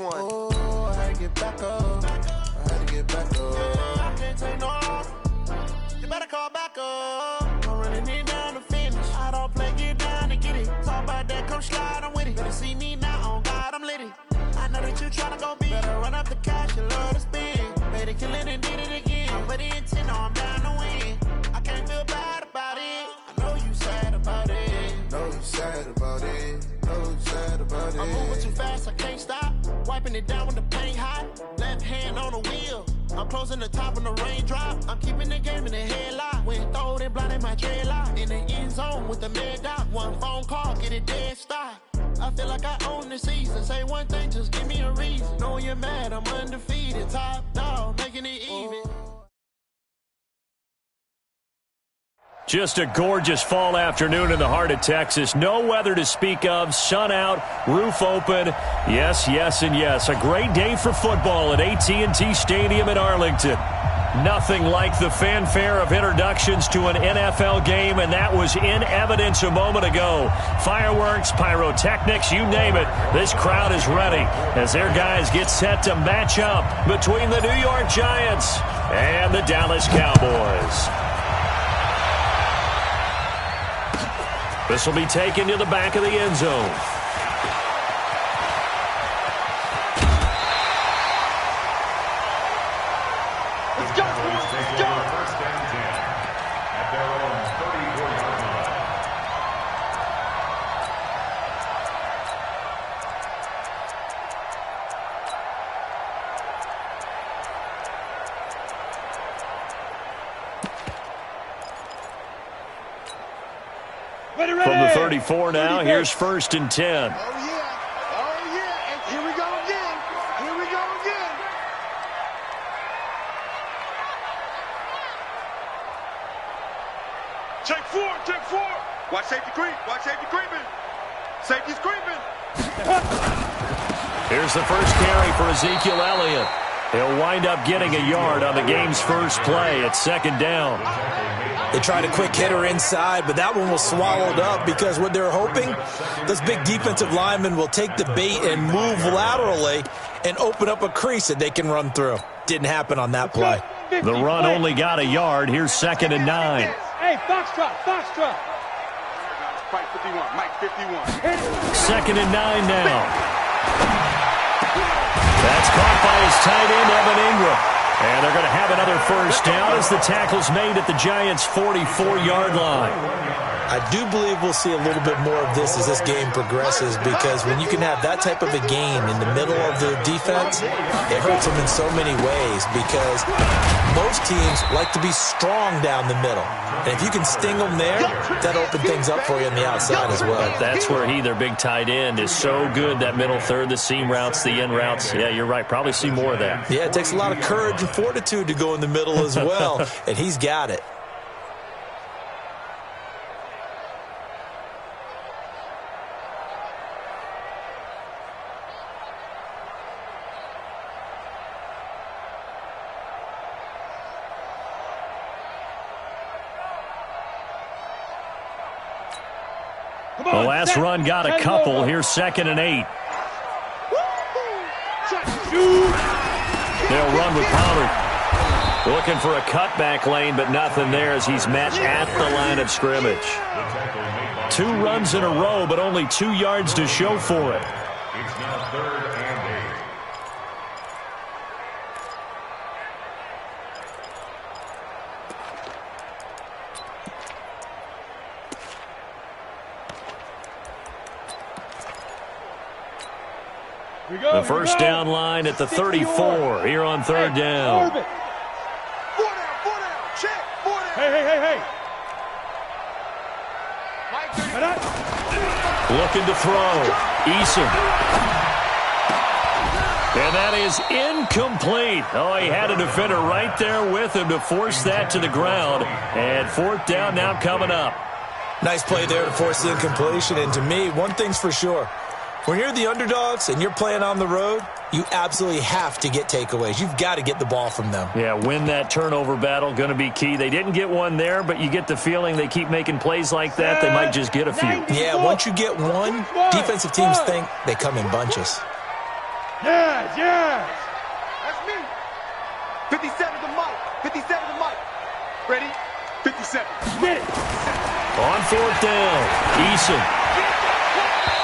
one. Oh, I had to get back up. I had to get back up. I can't take no loss. You better call back up. I'm running it down to finish. I don't play, get down to get it. Talk about that, come slide, I'm with it. Better see me now, on God, I'm litty. I know that you tryna go big. Better run up the cash, you love to spend. Made it, kill it, and did it again. I put in 10, I'm down to win. I can't feel bad about it. I know you sad about it. Know you sad about it. Know you sad about it. I'm moving too fast, I can't stop. Wiping it down when the paint hot. Left hand on the wheel. I'm closing the top when the raindrop. I'm keeping the game in the headlock. When throwed and blinded my dreadlock. In the end zone with the mad dot. One phone call, get it dead stop. I feel like I own the season. Say one thing, just give me a reason. Knowing you're mad, I'm undefeated. Top dog, making it even. Just a gorgeous fall afternoon in the heart of Texas. No weather to speak of. Sun out, roof open. Yes, yes, and yes. A great day for football at AT&T Stadium in Arlington. Nothing like the fanfare of introductions to an NFL game, and that was in evidence a moment ago. Fireworks, pyrotechnics, you name it. This crowd is ready as their guys get set to match up between the New York Giants and the Dallas Cowboys. This will be taken to the back of the end zone. Let's go, let's go. First and 10 at their own 34-yard line. From the 34 now, here's first and 10. Oh, yeah. Oh, yeah. And here we go again. Here we go again. Check four, check four. Watch safety creep. Watch safety creeping. Safety's creeping. Here's the first carry for Ezekiel Elliott. He'll wind up getting a yard on the game's first play at second down. They tried a quick hitter inside, but that one was swallowed up because what they're hoping, those big defensive linemen will take the bait and move laterally and open up a crease that they can run through. Didn't happen on that play. The run only got a yard. Here's second and 9. Hey, Foxtrot, Foxtrot. Mike 51, Mike 51. Second and 9 now. That's caught by his tight end, Evan Ingram. And they're going to have another first down as the tackle's made at the Giants' 44-yard line. I do believe we'll see a little bit more of this as this game progresses, because when you can have that type of a gain in the middle of the defense, it hurts them in so many ways, because most teams like to be strong down the middle. And if you can sting them there, that'll open things up for you on the outside as well. That's where their big tight end, is so good, that middle third, the seam routes, the in routes. Yeah, you're right. Probably see more of that. Yeah, it takes a lot of courage and fortitude to go in the middle as well, and he's got it. The last run got a couple. Here's second and 8. They'll run with Pollard. Looking for a cutback lane, but nothing there as he's met at the line of scrimmage. 2 runs in a row, but only 2 yards to show for it. It's now third and 8. The first down line at the 34 here on third down. 4 down, 4 down, check, 4 down. Hey. Looking to throw. Eason. And that is incomplete. Oh, he had a defender right there with him to force that to the ground. And fourth down now coming up. Nice play there to force the incompletion. And to me, one thing's for sure. When you're the underdogs and you're playing on the road, you absolutely have to get takeaways. You've got to get the ball from them. Yeah, win that turnover battle, going to be key. They didn't get one there, but you get the feeling they keep making plays like that, they might just get a few. Yeah, once you get one, defensive teams think they come in bunches. Yes, yes. That's me. 57 to Mike. 57 to Mike. Ready? 57. Get it. On fourth down, Eason.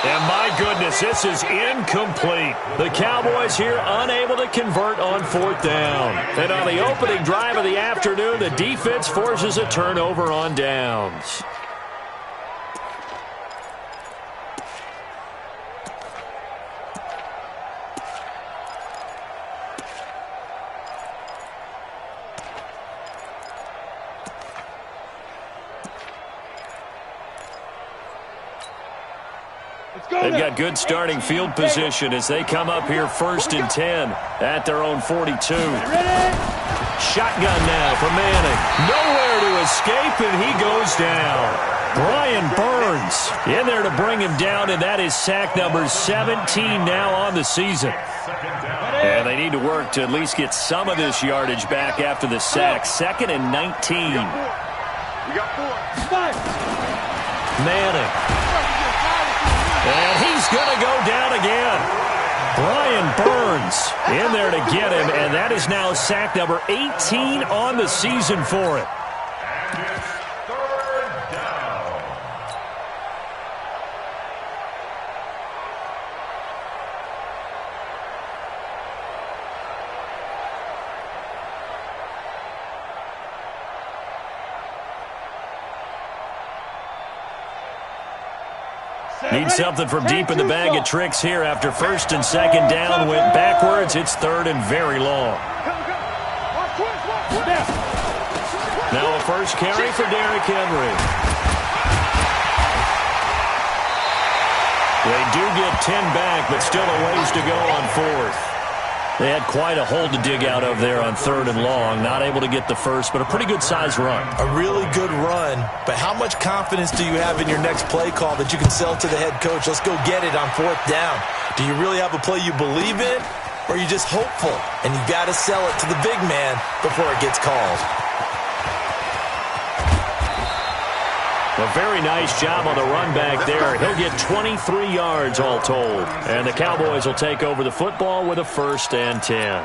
And my goodness, this is incomplete. The Cowboys here unable to convert on fourth down. And on the opening drive of the afternoon, the defense forces a turnover on downs. They've got good starting field position as they come up here 1st and 10 at their own 42. Shotgun now for Manning. Nowhere to escape, and he goes down. Brian Burns in there to bring him down, and that is sack number 17 now on the season. And they need to work to at least get some of this yardage back after the sack. 2nd and 19. We got 4. Manning. And he's going to go down again. Brian Burns in there to get him, and that is now sack number 18 on the season for it. And it's 3rd down. Need something from deep in the bag of tricks here after 1st and 2nd down went backwards. It's 3rd and very long. Now a first carry for Derrick Henry. They do get 10 back, but still a ways to go on 4th. They had quite a hole to dig out of there on 3rd and long. Not able to get the first, but a pretty good-sized run. A really good run, but how much confidence do you have in your next play call that you can sell to the head coach? Let's go get it on 4th down. Do you really have a play you believe in, or are you just hopeful, and you got to sell it to the big man before it gets called? A very nice job on the run back there. He'll get 23 yards all told. And the Cowboys will take over the football with a 1st and 10.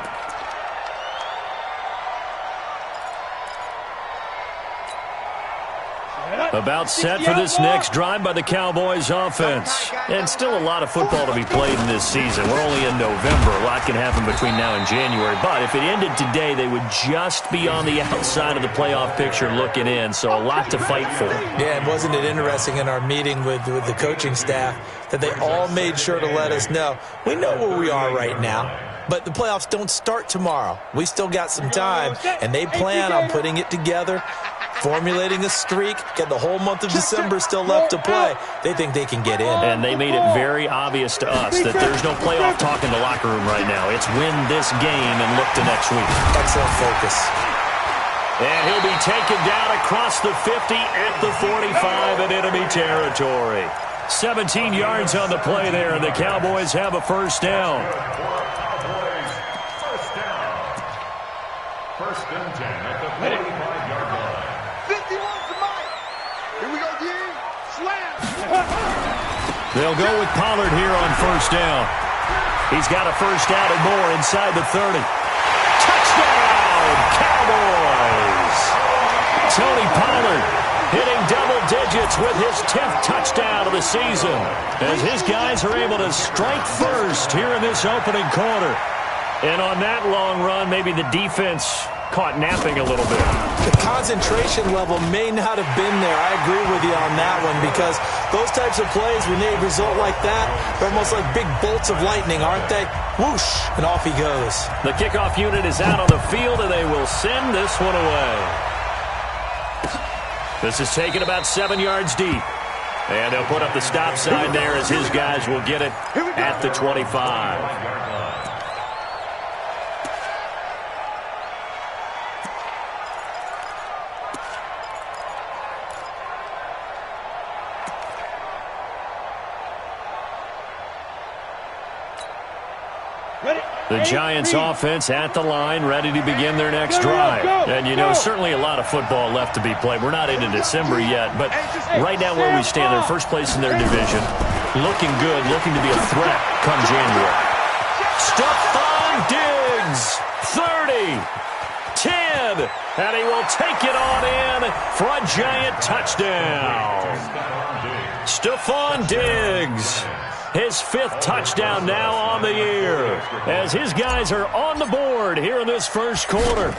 About set for this next drive by the Cowboys offense. And still a lot of football to be played in this season. We're only in November. A lot can happen between now and January. But if it ended today, they would just be on the outside of the playoff picture looking in. So a lot to fight for. Yeah, and wasn't it interesting in our meeting with the coaching staff that they all made sure to let us know, we know where we are right now, but the playoffs don't start tomorrow. We still got some time, and they plan on putting it together, formulating a streak, get the whole month of December still left to play. They think they can get in. And they made it very obvious to us that there's no playoff talk in the locker room right now. It's win this game and look to next week. Excellent focus. And he'll be taken down across the 50 at the 45 in enemy territory. 17 yards on the play there, and the Cowboys have a 1st down. First and 10 at the 45-yard line. 51 to Mike. Here we go, D. Slam. They'll go with Pollard here on 1st down. He's got a 1st down and more inside the 30. Touchdown, Cowboys! Tony Pollard hitting double digits with his 10th touchdown of the season as his guys are able to strike first here in this opening quarter. And on that long run, maybe the defense caught napping a little bit. The concentration level may not have been there. I agree with you on that one, because those types of plays, when they result like that, they're almost like big bolts of lightning, aren't they? Whoosh, and off he goes. The kickoff unit is out on the field, and they will send this one away. This is taken about 7 yards deep. And they'll put up the stop sign there as his guys will get it at the 25. The Giants offense at the line, ready to begin their next drive. And, you know, certainly a lot of football left to be played. We're not into December yet, but right now where we stand, they're first place in their division. Looking good, looking to be a threat come January. Stephon Diggs, 30, 10, and he will take it on in for a giant touchdown. Stephon Diggs, his 5th touchdown now on the year, as his guys are on the board here in this first quarter.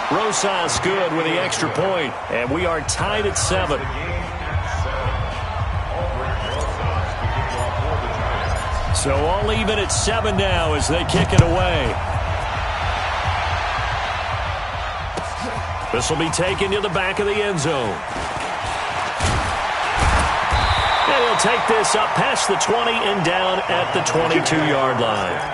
Rosas good with the extra point, and we are tied at 7. So all even at 7 now as they kick it away. This will be taken to the back of the end zone. And he'll take this up past the 20 and down at the 22-yard line.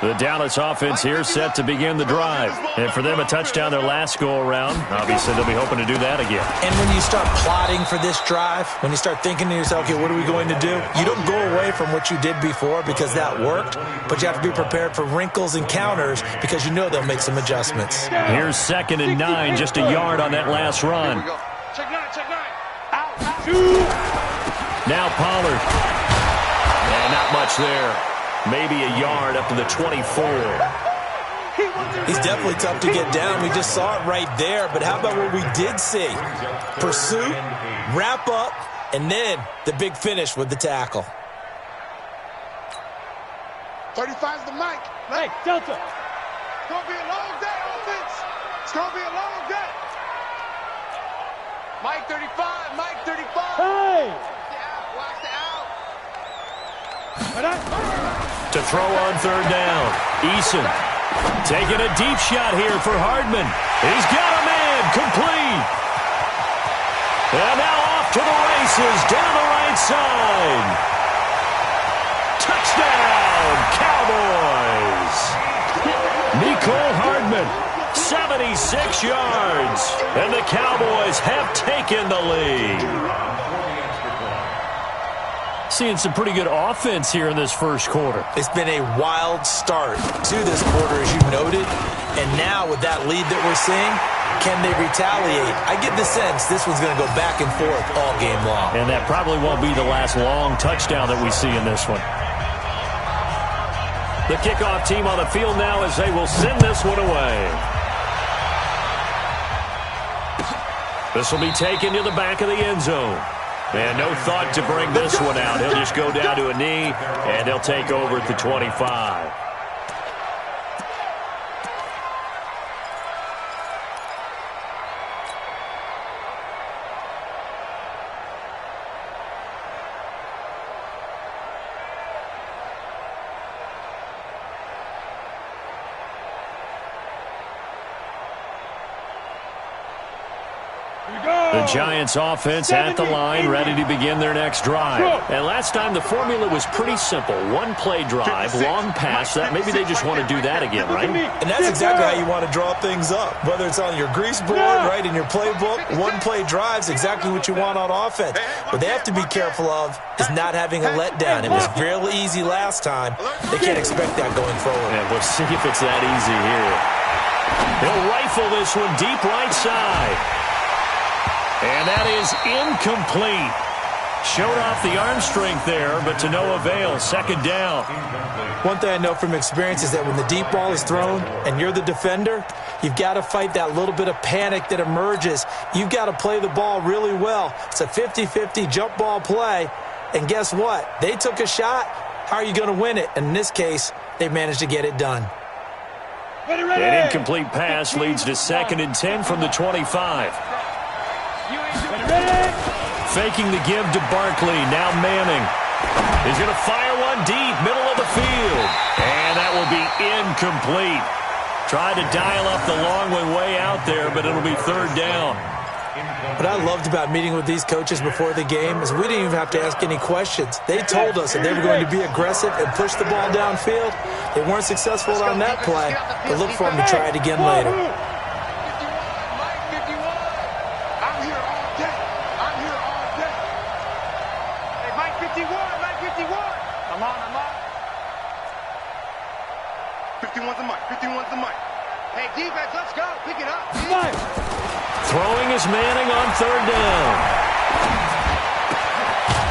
The Dallas offense here set to begin the drive. And for them, a touchdown their last go-around. Obviously, they'll be hoping to do that again. And when you start plotting for this drive, when you start thinking to yourself, okay, what are we going to do? You don't go away from what you did before because that worked, but you have to be prepared for wrinkles and counters because you know they'll make some adjustments. Here's 2nd and 9, just a yard on that last run. Check 9, check 9. Out. Now Pollard. And not much there. Maybe a yard up to the 24. He's definitely tough to get down. We just saw it right there. But how about what we did see? Pursuit, wrap up, and then the big finish with the tackle. 35's the mic. Hey, Delta. It's going to be a long day, offense. It's going to be a long day. Mike 35, Mike 35. Hey. Watch the out. To throw on 3rd down. Eason taking a deep shot here for Hardman. He's got a man complete. And now off to the races down the right side. Touchdown, Cowboys. Nicole Hardman, 76 yards. And the Cowboys have taken the lead. Seeing some pretty good offense here in this first quarter. It's been a wild start to this quarter, as you noted. And now with that lead that we're seeing, can they retaliate? I get the sense this one's going to go back and forth all game long. And that probably won't be the last long touchdown that we see in this one. The kickoff team on the field now as they will send this one away. This will be taken to the back of the end zone. And no thought to bring this one out. He'll just go down to a knee, and they'll take over at the 25. The Giants offense at the line, ready to begin their next drive. And last time the formula was pretty simple. One play drive, long pass. That maybe they just want to do that again, right? And that's exactly how you want to draw things up. Whether it's on your grease board, right, in your playbook, one play drive's exactly what you want on offense. What they have to be careful of is not having a letdown. It was fairly easy last time. They can't expect that going forward. And we'll see if it's that easy here. He'll rifle this one deep right side. And that is incomplete. Showed off the arm strength there, but to no avail. 2nd down. One thing I know from experience is that when the deep ball is thrown and you're the defender, you've got to fight that little bit of panic that emerges. You've got to play the ball really well. It's a 50-50 jump ball play. And guess what? They took a shot. How are you going to win it? And in this case, they managed to get it done. An incomplete pass leads to 2nd and 10 from the 25. Faking the give to Barkley. Now Manning. He's going to fire one deep, middle of the field. And that will be incomplete. Tried to dial up the long way out there, but it'll be 3rd down. What I loved about meeting with these coaches before the game is we didn't even have to ask any questions. They told us that they were going to be aggressive and push the ball downfield. They weren't successful on that play, but look for them to try it again later. Throwing is Manning on third down.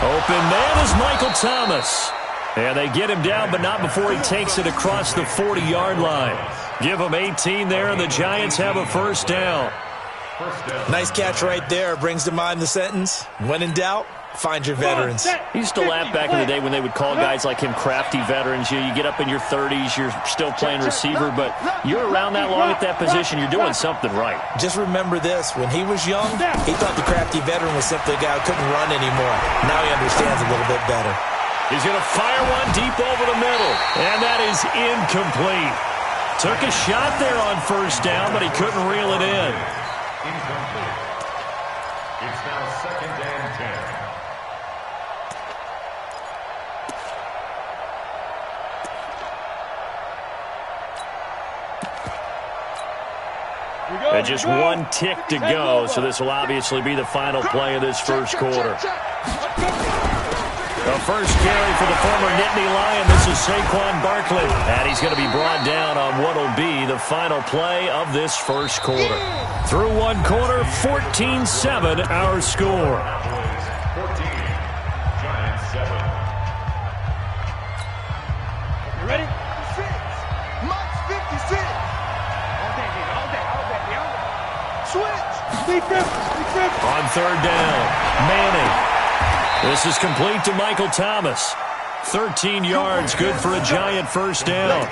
Open man is Michael Thomas. And they get him down, but not before he takes it across the 40-yard line. Give him 18 there, and the Giants have a first down. Nice catch right there. Brings to mind the sentence, when in doubt, find your veterans. He used to laugh back in the day when they would call guys like him crafty veterans. You get up in your 30s, you're still playing receiver, but you're around that long at that position, you're doing something right. Just remember this. When he was young, he thought the crafty veteran was simply a guy who couldn't run anymore. Now he understands a little bit better. He's going to fire one deep over the middle, and that is incomplete. Took a shot there on first down, but he couldn't reel it in. Incomplete. It's now 2nd and 10. And just one tick to go, so this will obviously be the final play of this first quarter. The first carry for the former Nittany Lion. This is Saquon Barkley. And he's going to be brought down on what will be the final play of this first quarter. Through one quarter, 14-7 our score. 14, Giants 7. You ready? Mike's 56. Switch. Defense. On third down, Manning. This is complete to Michael Thomas. 13 yards, good for a Giant first down.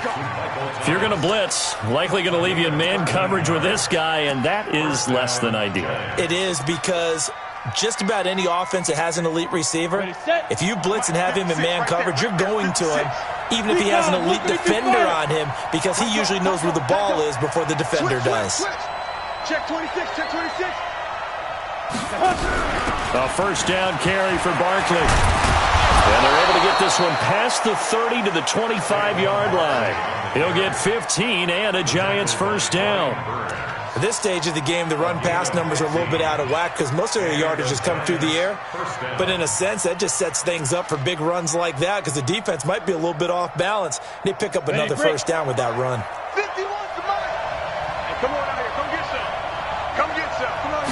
If you're going to blitz, likely going to leave you in man coverage with this guy, and that is less than ideal. It is, because just about any offense that has an elite receiver, if you blitz and have him in man coverage, you're going to him, even if he has an elite defender on him, because he usually knows where the ball is before the defender does. Check 26, check 26. A first down carry for Barkley. And they're able to get this one past the 30 to the 25-yard line. He'll get 15 and a Giants first down. At this stage of the game, the run-pass numbers are a little bit out of whack because most of their yardage has come through the air. But in a sense, that just sets things up for big runs like that because the defense might be a little bit off balance. They pick up another first down with that run. 51's the mark. Hey, come on out here. Come get some. Come get some. Come on.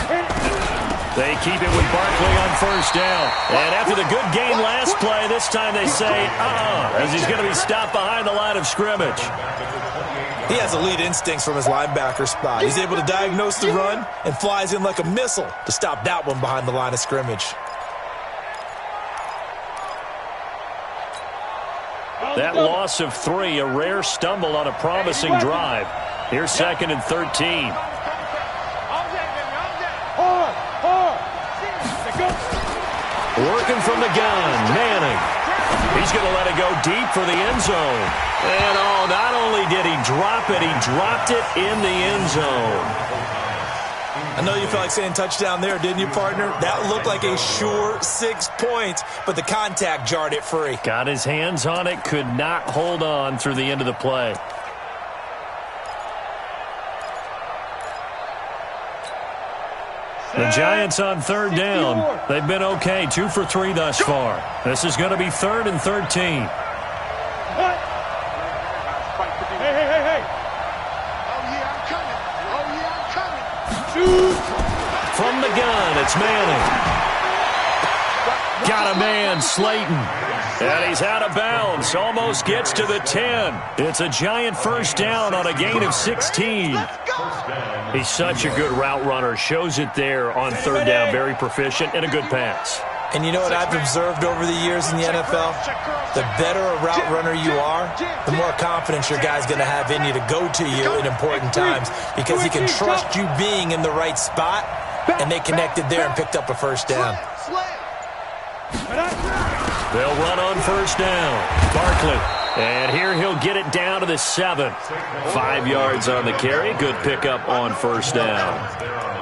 They keep it with Barkley on first down. And after the good gain last play, this time they say, as he's going to be stopped behind the line of scrimmage. He has elite instincts from his linebacker spot. He's able to diagnose the run and flies in like a missile to stop that one behind the line of scrimmage. That loss of 3, a rare stumble on a promising drive. Here's 2nd and 13. Working from the gun, Manning. He's going to let it go deep for the end zone. And, not only did he drop it, he dropped it in the end zone. I know you felt like saying touchdown there, didn't you, partner? That looked like a sure 6 points, but the contact jarred it free. Got his hands on it, could not hold on through the end of the play. The Giants on third down. They've been okay, 2 for 3 thus far. This is going to be 3rd and 13. Hey. Shoot. From the gun, it's Manning. Got a man, Slayton. And he's out of bounds, almost gets to the 10. It's a Giant first down on a gain of 16. He's such a good route runner. Shows it there on third down. Very proficient and a good pass. And you know what I've observed over the years in the NFL? The better a route runner you are, the more confidence your guy's going to have in you to go to you in important times because he can trust you being in the right spot, and they connected there and picked up a first down. They'll run on first down. Barkley. And here he'll get it down to the 7. 5 yards on the carry. Good pickup on first down.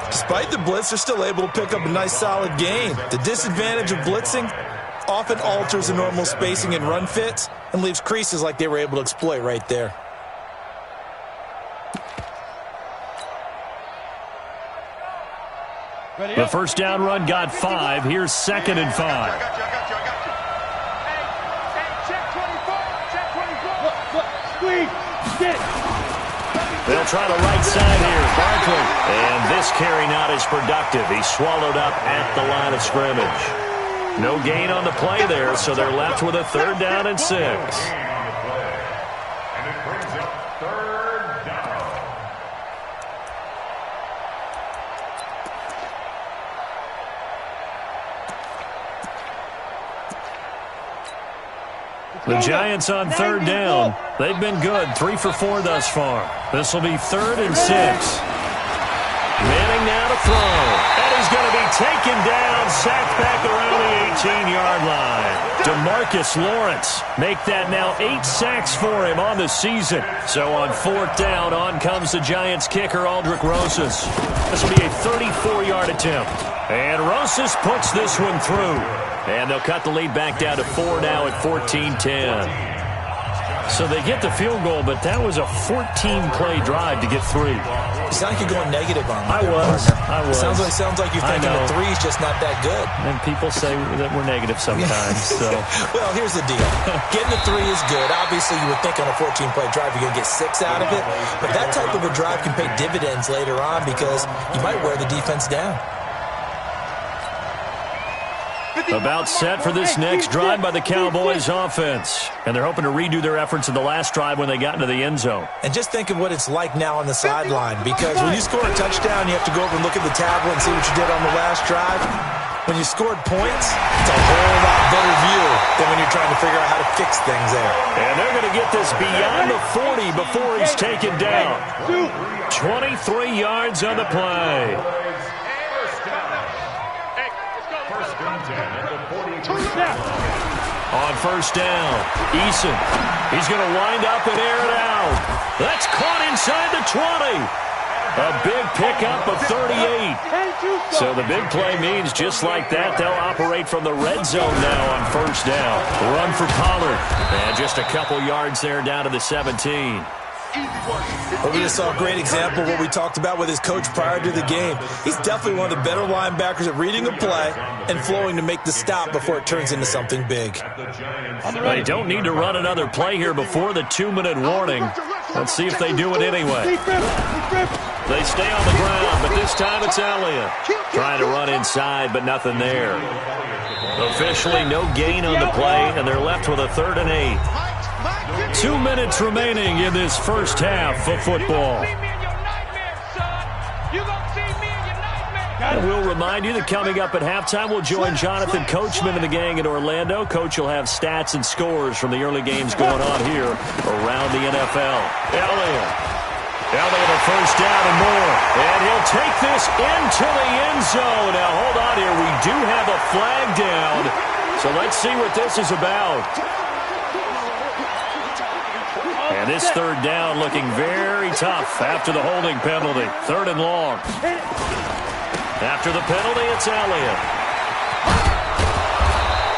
Despite the blitz, they're still able to pick up a nice solid gain. The disadvantage of blitzing often alters the normal spacing and run fits and leaves creases like they were able to exploit right there. The first down run got 5. Here's 2nd and 5. They'll try the right side here. Barkley. And this carry not as productive. He's swallowed up at the line of scrimmage. No gain on the play there, so they're left with a 3rd down and 6. The Giants on 3rd down. They've been good, 3 for 4 thus far. This will be 3rd and 6. Manning now to throw. And he's going to be taken down, sacked back around the 18-yard line. DeMarcus Lawrence make that now 8 sacks for him on the season. So on 4th down, on comes the Giants kicker, Aldrick Rosas. This will be a 34-yard attempt. And Rosas puts this one through. And they'll cut the lead back down to 4 now at 14-10. So they get the field goal, but that was a 14-play drive to get 3. You sound like you're going negative on me. I was. Sounds like you're thinking the 3 is just not that good. And people say that we're negative sometimes. So. Well, here's the deal. Getting the 3 is good. Obviously, you would think on a 14-play drive you're going to get 6 out of it. But that type of a drive can pay dividends later on because you might wear the defense down. About set for this next drive by the Cowboys offense. And they're hoping to redo their efforts in the last drive when they got into the end zone. And just think of what it's like now on the sideline. Because when you score a touchdown, you have to go over and look at the tablet and see what you did on the last drive. When you scored points, it's a whole lot better view than when you're trying to figure out how to fix things there. And they're going to get this beyond the 40 before he's taken down. 23 yards on the play. On 1st down, Eason. He's going to wind up and air it out. That's caught inside the 20. A big pickup of 38. So the big play means just like that, they'll operate from the red zone now on 1st down. Run for Pollard. And just a couple yards there down to the 17. Well, we just saw a great example of what we talked about with his coach prior to the game. He's definitely one of the better linebackers at reading a play and flowing to make the stop before it turns into something big. They don't need to run another play here before the 2-minute warning. Let's see if they do it anyway. They stay on the ground, but this time it's Elliott. Trying to run inside, but nothing there. Officially no gain on the play, and they're left with a 3rd and 8. 2 minutes remaining in this first half of football. And we'll remind you that coming up at halftime, we'll join Jonathan Coachman and the gang in Orlando. Coach will have stats and scores from the early games going on here around the NFL. Elliott a 1st down and more. And he'll take this into the end zone. Now, hold on here. We do have a flag down. So let's see what this is about. And this 3rd down looking very tough after the holding penalty. 3rd and long. After the penalty, it's Elliott.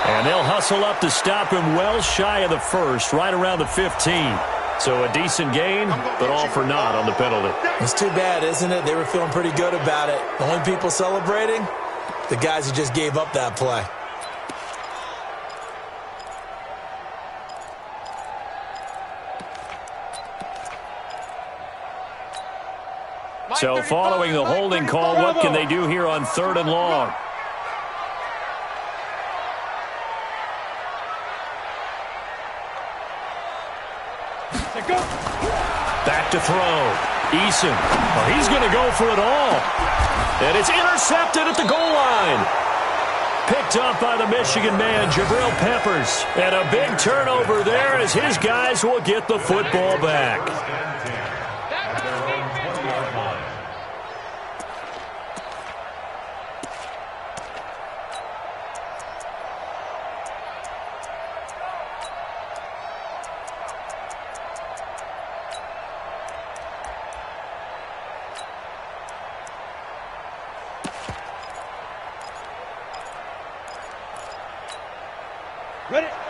And they'll hustle up to stop him well shy of the 1st, right around the 15. So a decent gain, but all for naught on the penalty. It's too bad, isn't it? They were feeling pretty good about it. The only people celebrating, the guys who just gave up that play. So following the holding call, what can they do here on 3rd and long? Back to throw. Eason. Well, he's going to go for it all. And it's intercepted at the goal line. Picked up by the Michigan man, Jabril Peppers. And a big turnover there as his guys will get the football back.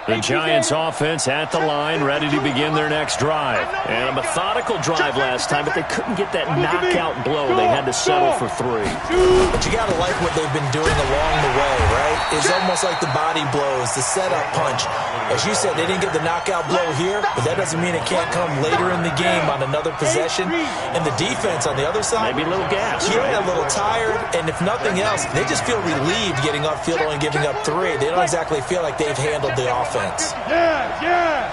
The Giants offense at the line, ready to begin their next drive. And a methodical drive last time, but they couldn't get that knockout blow. They had to settle for 3. But you got to like what they've been doing along the way, right? is almost like the body blows, the setup punch. As you said, they didn't get the knockout blow here, but that doesn't mean it can't come later in the game on another possession. And the defense on the other side, maybe a little gas. Yeah, a little tired, and if nothing else, they just feel relieved getting upfield only giving up 3. They don't exactly feel like they've handled the offense. Yeah.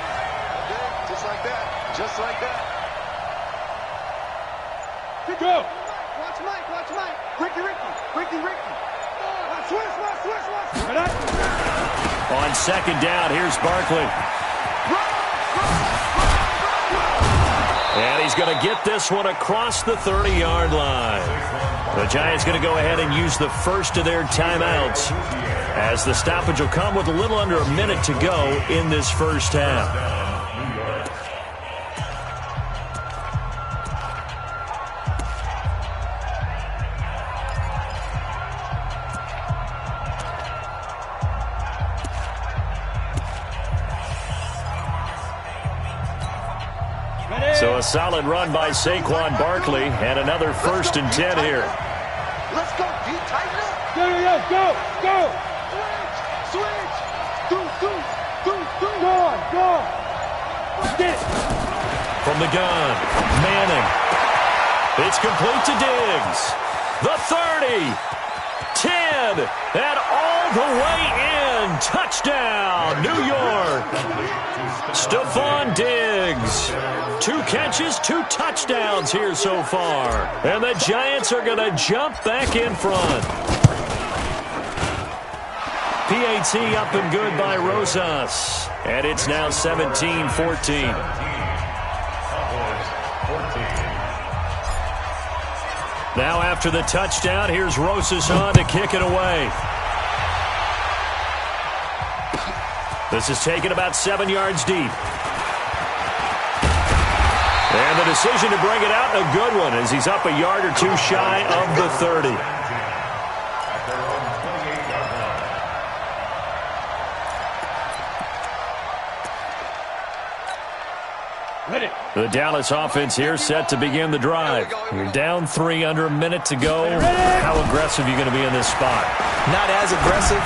Just like that. Just like that. Go. Watch Mike. Ricky. Switch. On second down, here's Barkley. And he's going to get this one across the 30-yard line. The Giants going to go ahead and use the first of their timeouts, as the stoppage will come with a little under a minute to go in this first half. So a solid run by Saquon Barkley, and another 1st and 10 here. Let's go, D. Tighten up. Go. Switch. Go. Get it. From the gun, Manning. It's complete to Diggs. The 30, 10, and all the way in. Touchdown, New York. Stephon Diggs. 2 catches, 2 touchdowns here so far. And the Giants are going to jump back in front. PAT up and good by Rosas. And it's now 17-14. Now after the touchdown, here's Rosas on to kick it away. This is taken about 7 yards deep. And the decision to bring it out, a good one, as he's up a yard or 2 shy of the 30. The Dallas offense here set to begin the drive. You're down 3, under a minute to go. How aggressive are you going to be in this spot? Not as aggressive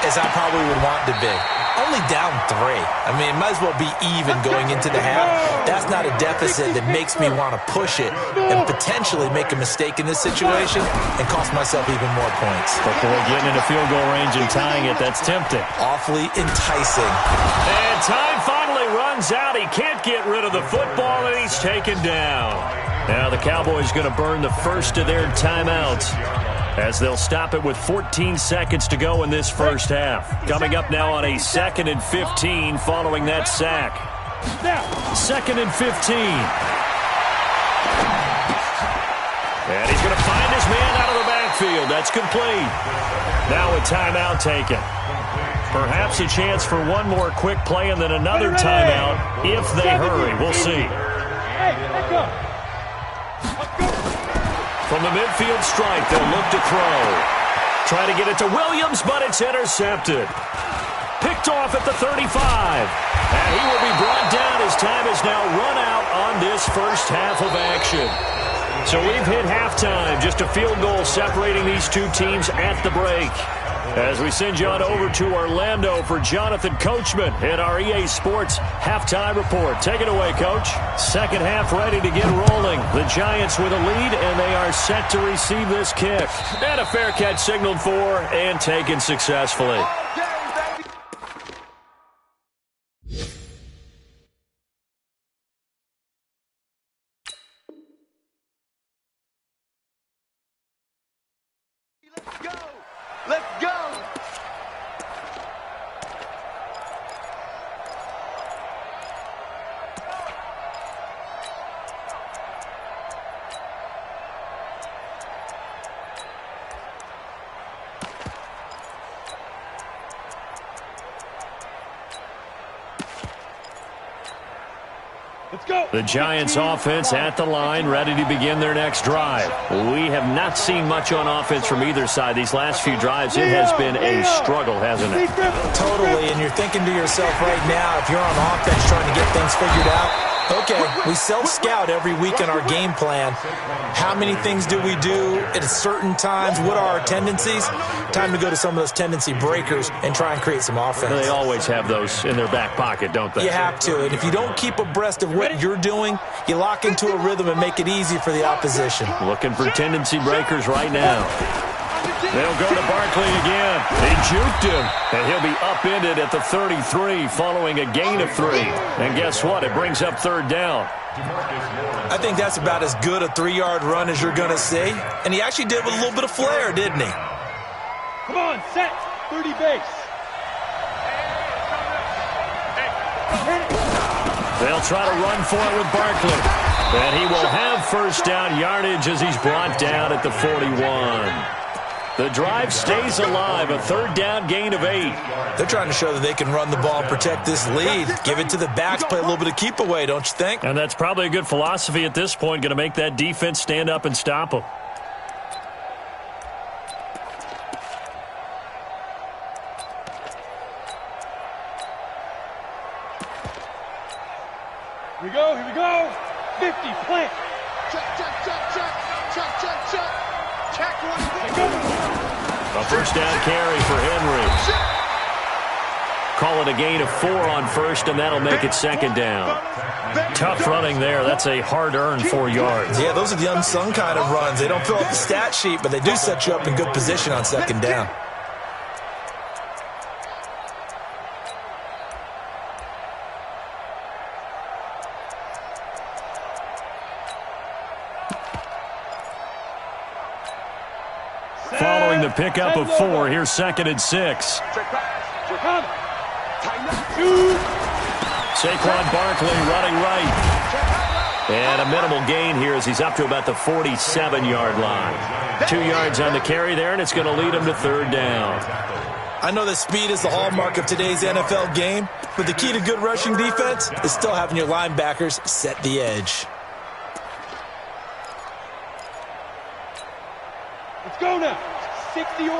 as I probably would want to be. Only down 3. I mean, it might as well be even going into the half. That's not a deficit that makes me want to push it and potentially make a mistake in this situation and cost myself even more points. But boy, getting into field goal range and tying it, that's tempting. Awfully enticing. And time finally runs out. He can't get rid of the football, and he's taken down. Now the Cowboys going to burn the first of their timeouts, as they'll stop it with 14 seconds to go in this first half. Coming up now on a 2nd and 15 following that sack. 2nd and 15. And he's going to find his man out of the backfield. That's complete. Now a timeout taken. Perhaps a chance for one more quick play and then another timeout if they hurry. We'll see. From the midfield stripe, they'll look to throw. Try to get it to Williams, but it's intercepted. Picked off at the 35. And he will be brought down as time is now run out on this first half of action. So we've hit halftime. Just a field goal separating these two teams at the break. As we send you on over to Orlando for Jonathan Coachman in our EA Sports Halftime Report. Take it away, Coach. Second half ready to get rolling. The Giants with a lead, and they are set to receive this kick. And a fair catch signaled for and taken successfully. Let's go! Let's go! Let's go. The Giants offense at the line, ready to begin their next drive. We have not seen much on offense from either side these last few drives. It has been a struggle, hasn't it? Totally, and you're thinking to yourself right now, if you're on offense trying to get things figured out, Okay, we self-scout every week in our game plan. How many things do we do at certain times? What are our tendencies? Time to go to some of those tendency breakers and try and create some offense. They always have those in their back pocket, don't they? You have to, and if you don't keep abreast of what you're doing, you lock into a rhythm and make it easy for the opposition. Looking for tendency breakers right now. They'll go to Barkley again. He juked him, and he'll be upended at the 33 following a gain of 3. And guess what? It brings up third down. I think that's about as good a 3-yard run as you're going to see. And he actually did with a little bit of flair, didn't he? Come on, set. 30 base. They'll try to run for it with Barkley. And he will have first down yardage as he's brought down at the 41. The drive stays alive, a third down gain of 8. They're trying to show that they can run the ball and protect this lead. Give it to the backs, play a little bit of keep away, don't you think? And that's probably a good philosophy at this point, going to make that defense stand up and stop them. Here we go, here we go. 50, plant. Check one. A first down carry for Henry. Call it a gain of 4 on first, and that'll make it second down. Tough running there. That's a hard-earned 4 yards. Yeah, those are the unsung kind of runs. They don't fill up the stat sheet, but they do set you up in good position on second down. Following the pickup of 4, here's 2nd and 6. Saquon Barkley running right. And a minimal gain here as he's up to about the 47-yard line. 2 yards on the carry there, and it's going to lead him to third down. I know that speed is the hallmark of today's NFL game, but the key to good rushing defense is still having your linebackers set the edge. Let's go now. 60 or. And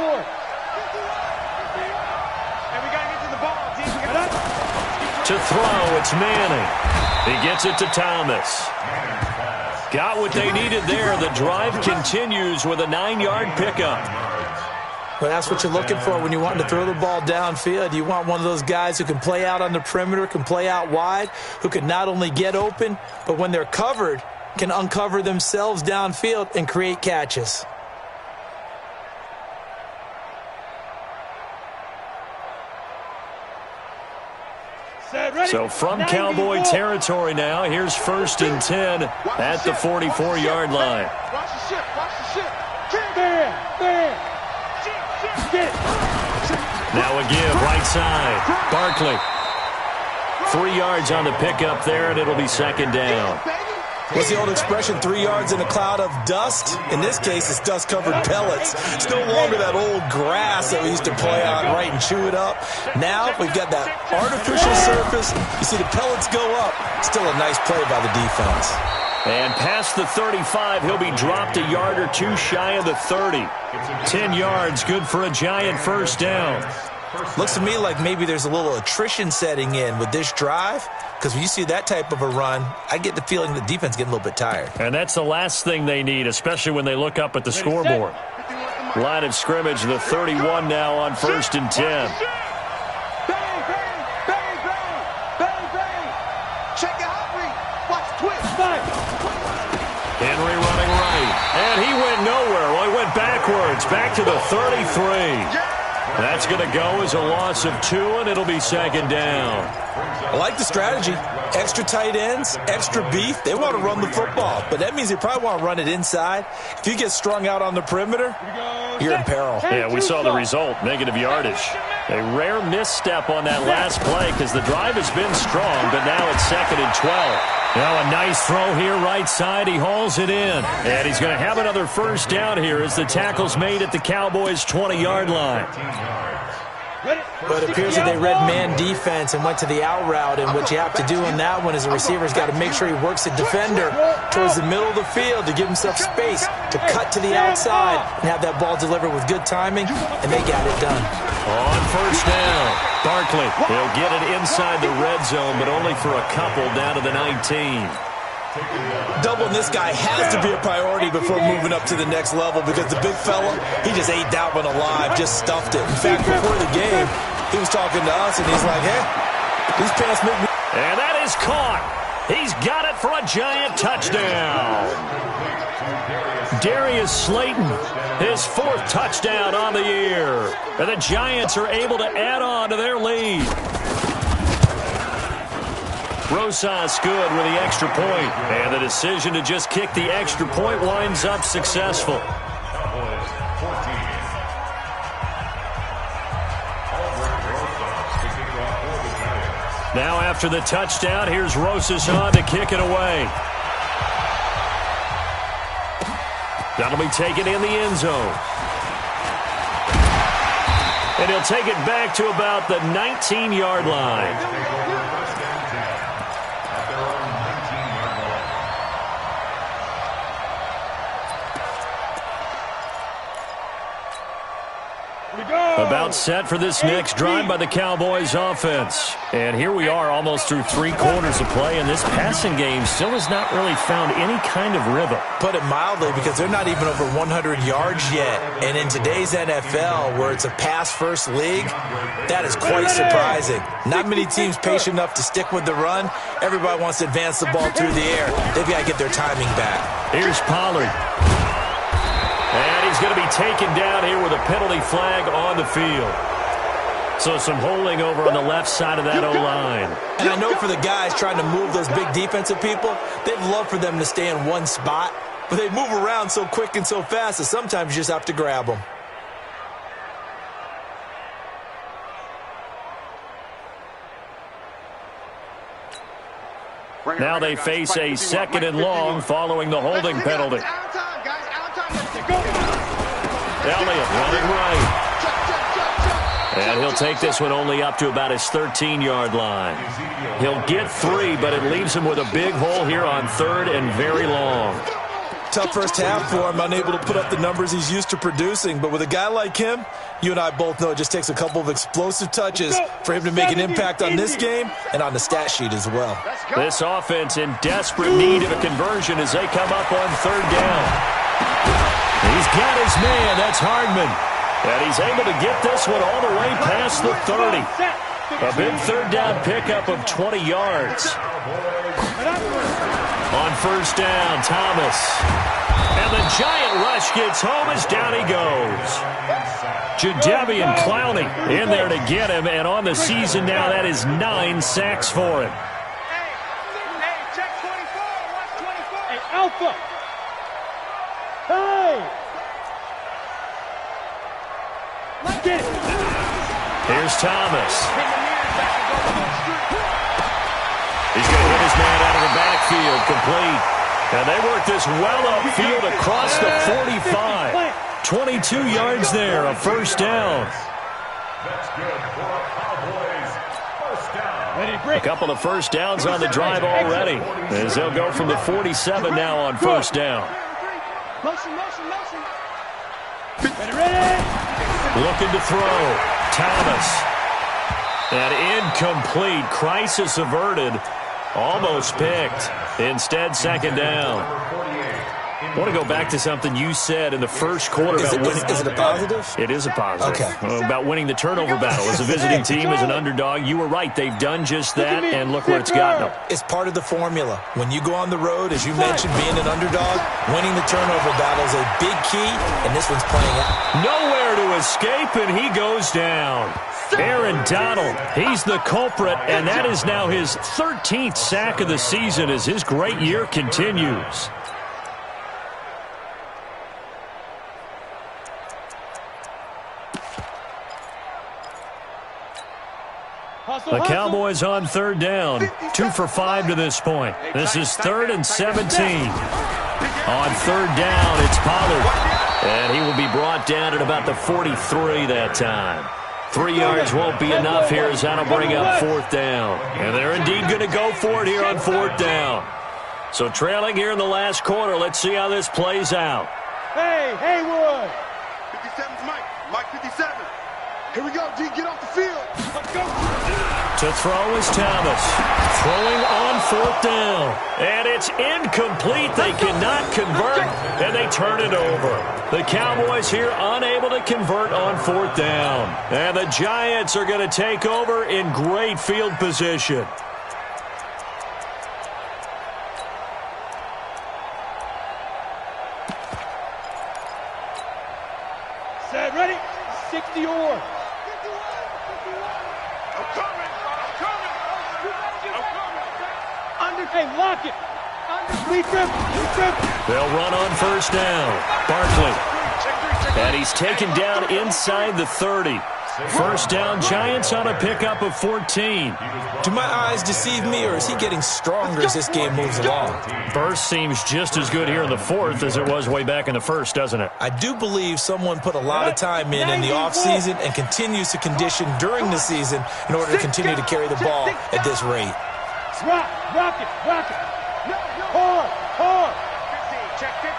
we got to get to the ball, team. To throw, it's Manning. He gets it to Thomas. Got what they needed there. The drive continues with a 9-yard pickup. Well, that's what you're looking for when you want to throw the ball downfield. You want one of those guys who can play out on the perimeter, can play out wide, who can not only get open, but when they're covered, can uncover themselves downfield and create catches. So from Cowboy territory now, here's 1st and 10 at the 44-yard line. Watch the ship, watch the ship. Now a give, right side. Barkley. 3 yards on the pickup there, and it'll be second down. What's the old expression, 3 yards in a cloud of dust? In this case, it's dust-covered pellets. It's no longer that old grass that we used to play on, right, and chew it up. Now we've got that artificial surface. You see the pellets go up. Still a nice play by the defense. And past the 35, he'll be dropped a yard or 2 shy of the 30. 10 yards, good for a giant first down. Looks to me like maybe there's a little attrition setting in with this drive, because when you see that type of a run, I get the feeling the defense getting a little bit tired. And that's the last thing they need, especially when they look up at the scoreboard. Line of scrimmage, the 31 now on 1st and 10. Bang, bang, bang, bang, bang, bang. Check it out, Henry. Watch twist. Henry running right. And he went nowhere. Well, he went backwards, back to the 33. That's going to go as a loss of 2, and it'll be second down. I like the strategy. Extra tight ends, extra beef. They want to run the football, but that means they probably want to run it inside. If you get strung out on the perimeter, you're in peril. Yeah, we saw the result, negative yardage. A rare misstep on that last play because the drive has been strong, but now it's 2nd and 12. Now a nice throw here right side. He hauls it in. And he's going to have another first down here as the tackle's made at the Cowboys' 20-yard line. But it appears that they read man defense and went to the out route, and what you have to do on that one is the receiver's got to make sure he works the defender towards the middle of the field to give himself space to cut to the outside and have that ball delivered with good timing, and they got it done. On first down, Barkley. He'll get it inside the red zone, but only for a couple down to the 19. Doubling this guy has to be a priority before moving up to the next level because the big fella, he just ate that one alive, just stuffed it. In fact, before the game, he was talking to us, and he's like, hey, these pants make me... And that is caught. He's got it for a giant touchdown. Darius Slayton, his 4th touchdown on the year. And the Giants are able to add on to their lead. Rosas good with the extra point. And the decision to just kick the extra point winds up successful. Now after the touchdown, here's Rosas on to kick it away. That'll be taken in the end zone. And he'll take it back to about the 19-yard line. About set for this next drive by the Cowboys offense. And here we are almost through 3 quarters of play, and this passing game still has not really found any kind of rhythm. Put it mildly, because they're not even over 100 yards yet. And in today's NFL, where it's a pass-first league, that is quite surprising. Not many teams patient enough to stick with the run. Everybody wants to advance the ball through the air. They've got to get their timing back. Here's Pollard. And he's going to be taken down here with a penalty flag on the field. So some holding over on the left side of that O-line. And I know for the guys trying to move those big defensive people, they'd love for them to stay in one spot. But they move around so quick and so fast that sometimes you just have to grab them. Now they face a 2nd and long following the holding penalty. Elliott running right. And he'll take this one only up to about his 13-yard line. He'll get 3, but it leaves him with a big hole here on 3rd and very long. Tough first half for him, unable to put up the numbers he's used to producing. But with a guy like him, you and I both know it just takes a couple of explosive touches for him to make an impact on this game and on the stat sheet as well. This offense in desperate need of a conversion as they come up on 3rd down. He's got his man. That's Hardman. And he's able to get this one all the way past the 30. A big 3rd down pickup of 20 yards. On 1st down, Thomas. And the giant rush gets home as down he goes. Jadeveon Clowney in there to get him. And on the season now, that is 9 sacks for him. Hey, check 24. Watch 24. Hey, Alpha. Hey. Let's get it. Here's Thomas. He's going to hit his man out of the backfield, complete. And they work this well upfield across the 45. 22 yards there, a 1st down. That's good for a Cowboys 1st down. A couple of 1st downs on the drive already, as they'll go from the 47 now on 1st down. Motion. Ready. Looking to throw. Thomas. And incomplete. Crisis averted. Almost picked. Instead, 2nd down. I want to go back to something you said in the first quarter about winning. Is it a positive? It is a positive. Okay. About winning the turnover battle. As a visiting team, as an underdog, you were right. They've done just that, and look where it's gotten them. It's part of the formula. When you go on the road, as you mentioned, being an underdog, winning the turnover battle is a big key, and this one's playing out. Nowhere to escape, and he goes down. Aaron Donald, he's the culprit, and that is now his 13th sack of the season as his great year continues. The Cowboys on 3rd down. 2 for 5 to this point. This is 3rd and 17. On 3rd down, it's Pollard. And he will be brought down at about the 43 that time. 3 yards won't be enough here as that'll bring up 4th down. And they're indeed going to go for it here on 4th down. So trailing here in the last quarter, let's see how this plays out. Hey, Haywood. 57's Mike. Mike 57. Here we go, D. Get off the field. Let's go. To throw is Thomas. Throwing on 4th down. And it's incomplete. They cannot convert, and they turn it over. The Cowboys here unable to convert on 4th down. And the Giants are going to take over in great field position. Set, ready? 60 or. Hey, lock it. They'll run on 1st down. Barkley. And he's taken down inside the 30. 1st down, Giants on a pickup of 14. Do my eyes deceive me, or is he getting stronger as this game moves along? Burst seems just as good here in the 4th as it was way back in the 1st, doesn't it? I do believe someone put a lot of time in the offseason and continues to condition during the season in order to continue to carry the ball at this rate. Rock it. Hard. 15, check 15.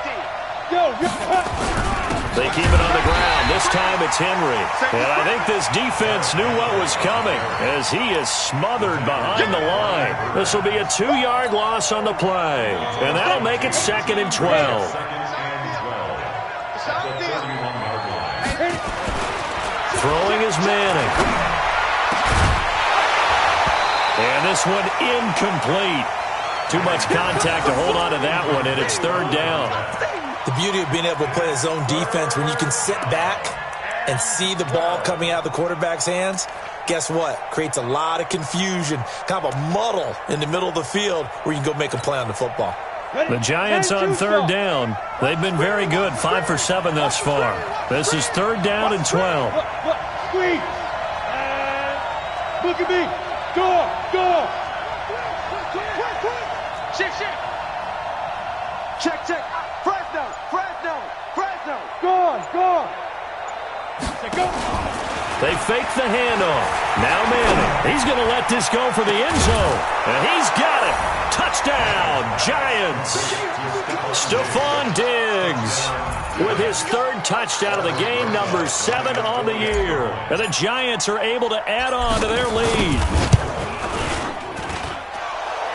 They keep it on the ground. This time it's Henry. And I think this defense knew what was coming as he is smothered behind the line. This will be a 2-yard loss on the play. And that'll make it 2nd and 12. Throwing is Manning. And this one incomplete. Too much contact to hold on to that one, and it's 3rd down. The beauty of being able to play a zone defense when you can sit back and see the ball coming out of the quarterback's hands, guess what? Creates a lot of confusion, kind of a muddle in the middle of the field where you can go make a play on the football. The Giants on 3rd down. They've been very good, 5 for 7 thus far. This is 3rd down and 12. Squeeze. Look at me. Go. Shift. Check. Fresno. Go. They fake the handoff. Now Manning. He's going to let this go for the end zone. And he's got it. Touchdown, Giants. Stephon Diggs with his 3rd touchdown of the game, number 7 on the year. And the Giants are able to add on to their lead.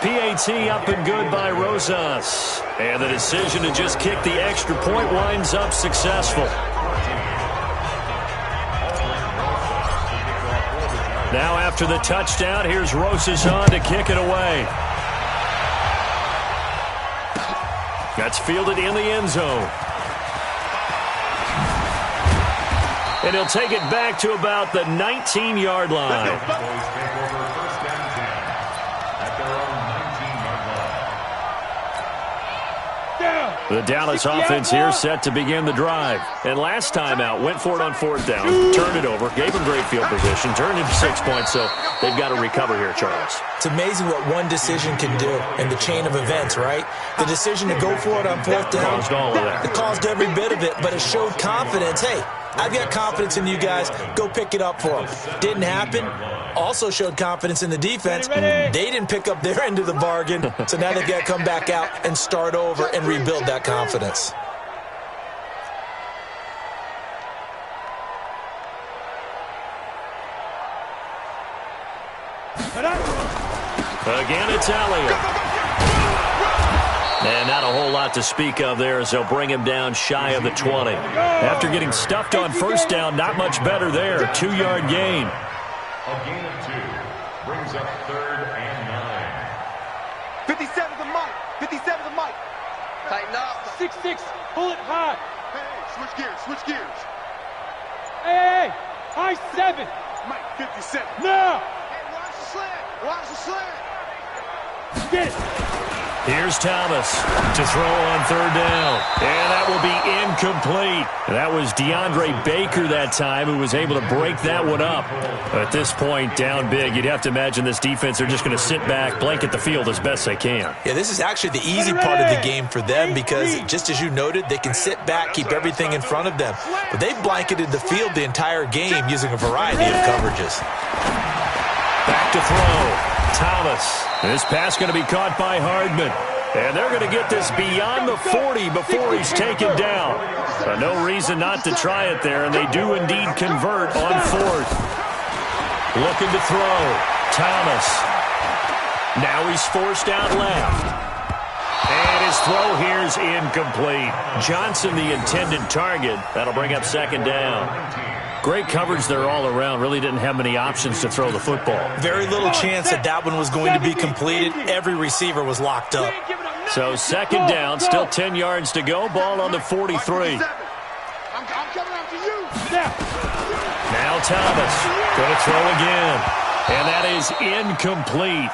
PAT up and good by Rosas. And the decision to just kick the extra point winds up successful. Now after the touchdown, here's Rosas on to kick it away. That's fielded in the end zone. And he'll take it back to about the 19-yard line. The Dallas offense here set to begin the drive. And last time out, went for it on 4th down, turned it over, gave them great field position, turned into 6 points, so they've got to recover here, Charles. It's amazing what one decision can do in the chain of events, right? The decision to go for it on 4th down, caused all of that. It caused every bit of it, but it showed confidence. Hey, I've got confidence in you guys. Go pick it up for them. Didn't happen. Also showed confidence in the defense. They didn't pick up their end of the bargain, so now they've got to come back out and start over and rebuild that confidence. Again, it's Elliott. And not a whole lot to speak of there as they'll bring him down shy of the 20. After getting stuffed on 1st down, not much better there. 2-yard gain. A gain of 2 brings up 3rd and 9. 57 to Mike. Tighten up. 6-6. Pull it high. Hey, switch gears. Hey. High 7. Mike, 57. No. Hey, watch the slant. Get it. Here's Thomas to throw on 3rd down. And that will be incomplete. And that was DeAndre Baker that time who was able to break that one up. At this point, down big, you'd have to imagine this defense are just going to sit back, blanket the field as best they can. Yeah, this is actually the easy part of the game for them because, just as you noted, they can sit back, keep everything in front of them. But they've blanketed the field the entire game using a variety of coverages. Back to throw. Thomas. This pass going to be caught by Hardman. And they're going to get this beyond the 40 before he's taken down. But no reason not to try it there, and they do indeed convert on 4th. Looking to throw. Thomas. Now he's forced out left. And his throw here is incomplete. Johnson, the intended target. That'll bring up 2nd down. Great coverage there all around. Really didn't have many options to throw the football. Very little chance that that one was going to be completed. Every receiver was locked up. So 2nd down, still 10 yards to go. Ball on the 43. I'm coming after you. Now Thomas going to throw again. And that is incomplete.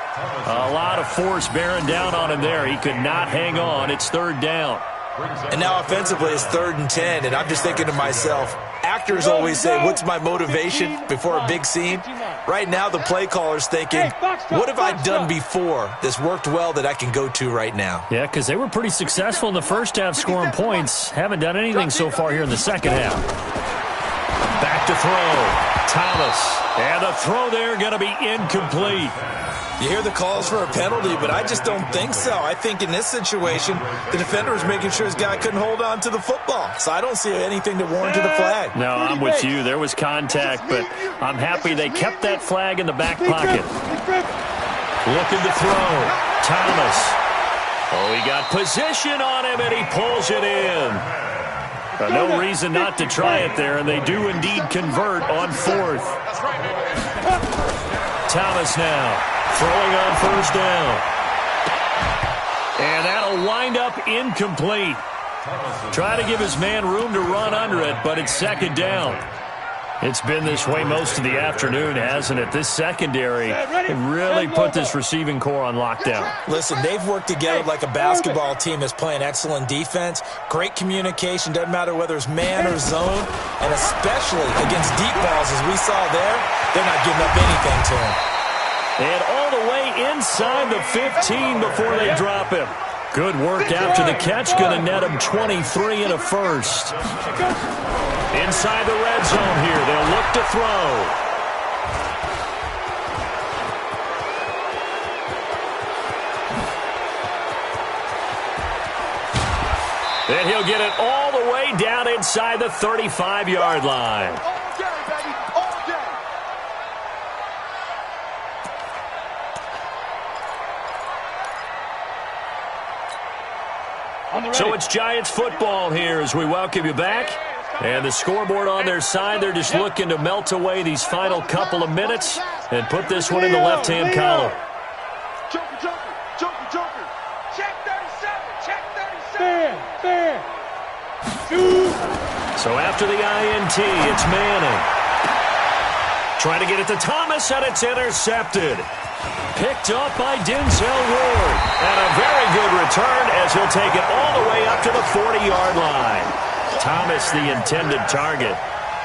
A lot of force bearing down on him there. He could not hang on. It's 3rd down. And now offensively it's 3rd and 10. And I'm just thinking to myself, actors always say, what's my motivation before a big scene? Right now the play caller's thinking, what have I done before that's worked well that I can go to right now? Yeah, because they were pretty successful in the first half scoring points. Haven't done anything so far here in the second half. Back to throw. Thomas. And the throw there going to be incomplete. You hear the calls for a penalty, but I just don't think so. I think in this situation, the defender was making sure his guy couldn't hold on to the football. So I don't see anything to warrant the flag. No, I'm with you. There was contact, but I'm happy they kept that flag in the back pocket. Looking to throw. Thomas. Oh, he got position on him, and he pulls it in. No reason not to try it there, and they do indeed convert on 4th. Thomas now. Throwing on 1st down. And that'll wind up incomplete. Try to give his man room to run under it, but it's 2nd down. It's been this way most of the afternoon, hasn't it? This secondary really put this receiving core on lockdown. Listen, they've worked together like a basketball team that's playing excellent defense. Great communication, doesn't matter whether it's man or zone. And especially against deep balls, as we saw there, they're not giving up anything to him. And all the way inside the 15 before they drop him. Good work after the catch. Going to net him 23 and a first. Inside the red zone here. They'll look to throw. And he'll get it all the way down inside the 35-yard line. So it's Giants football here as we welcome you back. And the scoreboard on their side, they're just looking to melt away these final couple of minutes and put this one in the left-hand column. Joker. Check 37. Fair. So after the INT, it's Manning. Trying to get it to Thomas, and it's intercepted. Picked up by Denzel Ward. And a very good return as he'll take it all the way up to the 40-yard line. Thomas, the intended target.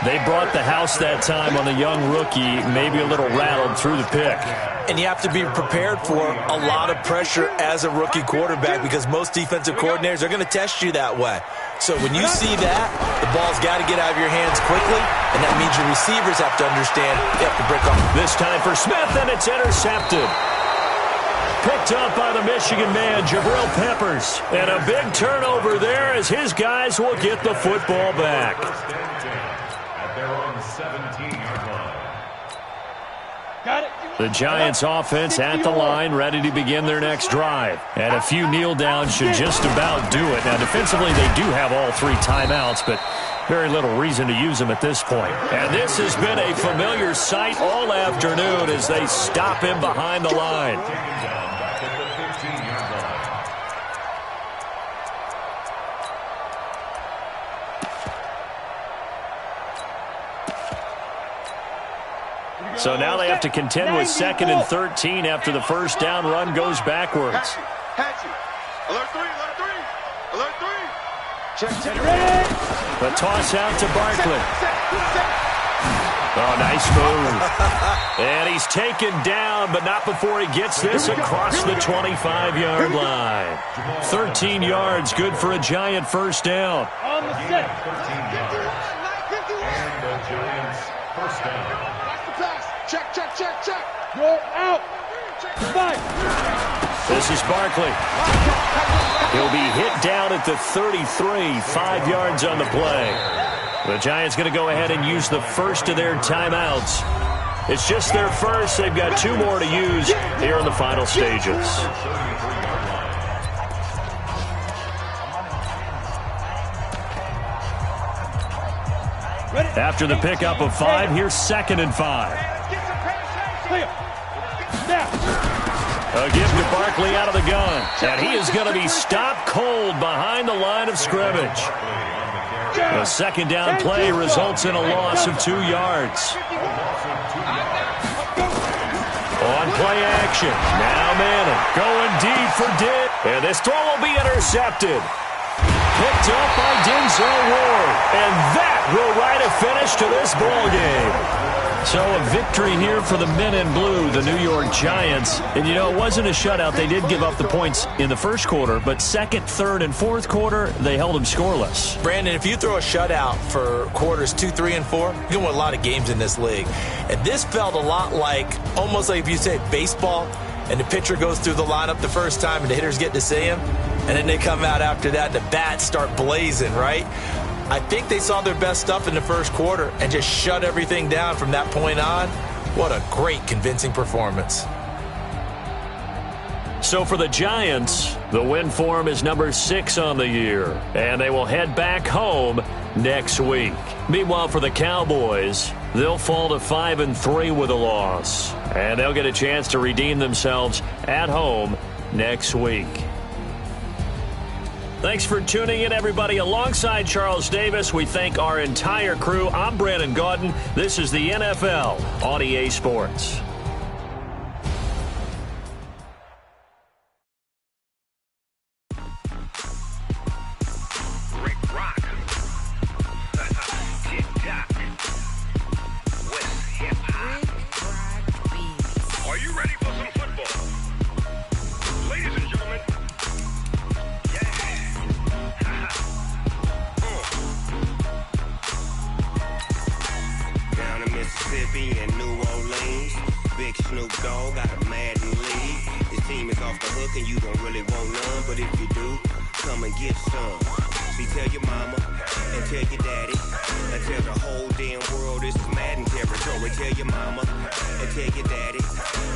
They brought the house that time on the young rookie, maybe a little rattled through the pick. And you have to be prepared for a lot of pressure as a rookie quarterback because most defensive coordinators are going to test you that way. So when you see that, the ball's got to get out of your hands quickly, and that means your receivers have to understand they have to break off. This time for Smith, and it's intercepted. Picked up by the Michigan man, Jabril Peppers. And a big turnover there as his guys will get the football back. The Giants offense at the line, ready to begin their next drive. And a few kneel downs should just about do it. Now, defensively, they do have all three timeouts, but very little reason to use them at this point. And this has been a familiar sight all afternoon as they stop him behind the line. So now they have to contend with 2nd and 13 after the first down run goes backwards. Alert three. Check. The toss out to Barkley. Oh, nice move. And he's taken down, but not before he gets this across the 25-yard line. 13 yards, good for a Giant first down. On the set. And the Giants first down. Check. Go out. 5. This is Barkley. He'll be hit down at the 33, 5 yards on the play. The Giants going to go ahead and use the first of their timeouts. It's just their first. They've got 2 more to use here in the final stages. After the pickup of 5, here's 2nd and 5. A give to Barkley out of the gun. And he is going to be stopped cold behind the line of scrimmage. The 2nd down play results in a loss of 2 yards. On play action. Now Manning going deep for Dick. And this throw will be intercepted. Picked up by Denzel Ward. And that will write a finish to this ball game. So a victory here for the men in blue, the New York Giants. And, you know, it wasn't a shutout. They did give up the points in the first quarter, but second, third, and fourth quarter, they held them scoreless. Brandon, if you throw a shutout for quarters 2, 3, and 4, you're going to win a lot of games in this league. And this felt a lot like, almost like if you say baseball, and the pitcher goes through the lineup the first time and the hitters get to see him, and then they come out after that and the bats start blazing, right? I think they saw their best stuff in the first quarter and just shut everything down from that point on. What a great, convincing performance. So for the Giants, the win form is number 6 on the year, and they will head back home next week. Meanwhile, for the Cowboys, they'll fall to 5-3 with a loss, and they'll get a chance to redeem themselves at home next week. Thanks for tuning in, everybody. Alongside Charles Davis, we thank our entire crew. I'm Brandon Gaudin. This is the NFL on EA Sports. Are you ready for some football? Ladies and gentlemen, down in Mississippi and New Orleans, Big Snoop Dogg got a Madden league. His team is off the hook and you don't really want none, but if you do, come and get some. See, tell your mama and tell your daddy and tell the whole damn world this is Madden territory. Tell your mama and tell your daddy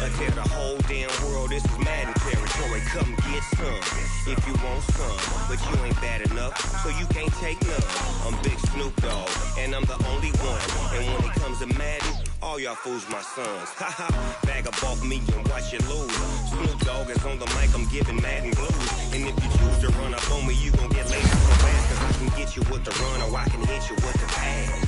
and tell the whole damn world this is Madden territory. Come get some if you want some, but you ain't bad enough, so you can't take none. I'm Big Snoop Dogg, and I'm the only one. And when it comes to Madden, all y'all fools my sons. Haha, bag up off me and watch you lose. Snoop Dogg is on the mic, I'm giving Madden blues. And if you choose to run up on me, you gon' get lazy so fast, cause I can get you with the run or I can hit you with the pass.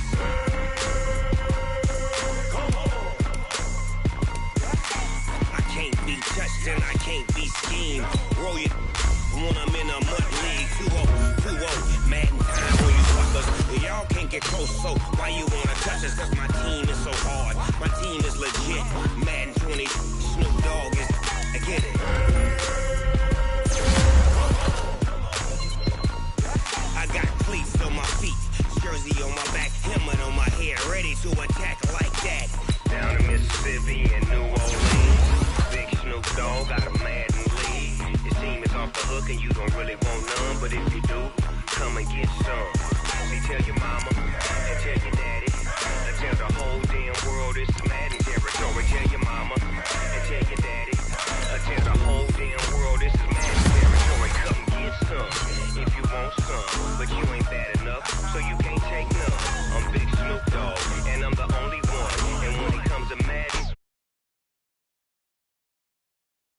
Can't be touched and I can't be schemed. Roll you when I'm in a mud league. 2-0, Madden time on you suckers. Well, y'all can't get close, so why you wanna touch us? Cause my team is so hard. My team is legit. Madden 20, Snoop Dogg is, I get it. I got cleats on my feet, jersey on my back, helmet on my head, ready to attack like that. Down in Mississippi and New Orleans, Big Snoop Dogg got a Madden league. His team is off the hook and you don't really want none, but if you do, come and get some. See, tell your mama and tell your daddy and tell the whole damn world it's Madden territory. Tell your